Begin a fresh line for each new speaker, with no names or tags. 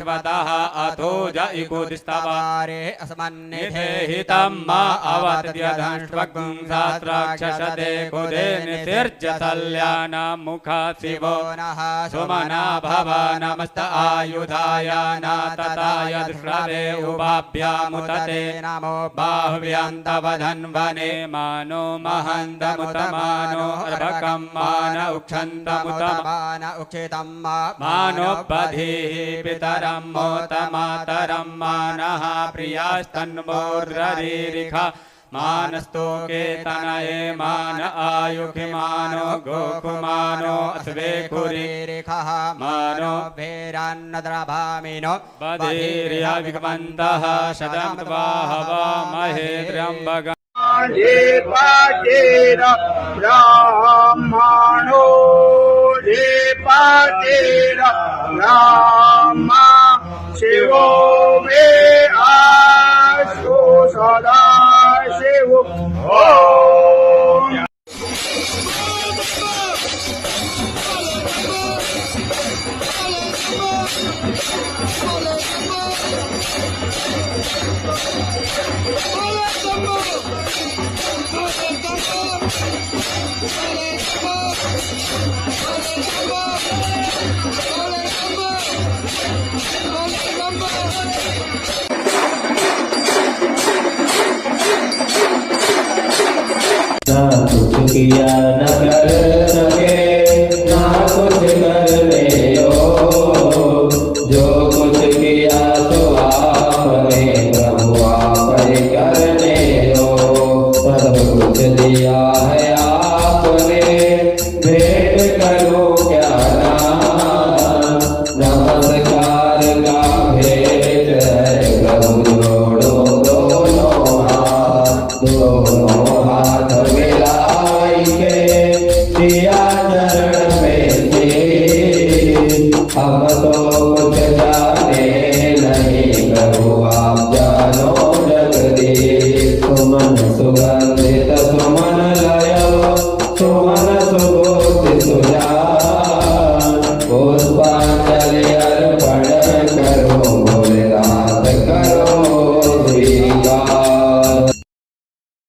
विश्वतः अथो जयकुदिस्तवारे
अस्मन्निधे
हितं मा अवत्यधंष्वगुं सहस्राक्षसते कुदे नितिर्जसल्यानामुखा शिवो
नः
सुमना भव नमस्त आयुधाय नातताय दृश्रवे उभाभ्यामुतते
नमो
बाह्व्यन्तवधन्वने मानो महन्तमुतमानो अर्भकं मान उक्षन्तमुतमान
उक्षितं
मानोपधीः पितरं मोतमातरं मानः प्रियास्तन्मोर्ररीरिखा मानस्तोके तनये मान आयुखिमानो गोकुमानो अस्वेकुरीरिखः
मानो भेरान्नद्रभामिनो
बधिर्यविगमन्तः शतं त्वाहवामहे त्र्यम्बकम्
पाचेर ब्राह्मणो पाचेर ब्राह्मा शिवो मे आशो सदा शिव ओम
ना कुछ किया न कर सके ना कुछ करने हो जो कुछ किया तो आपने प्रभु आप करने हो सब कुछ दिया है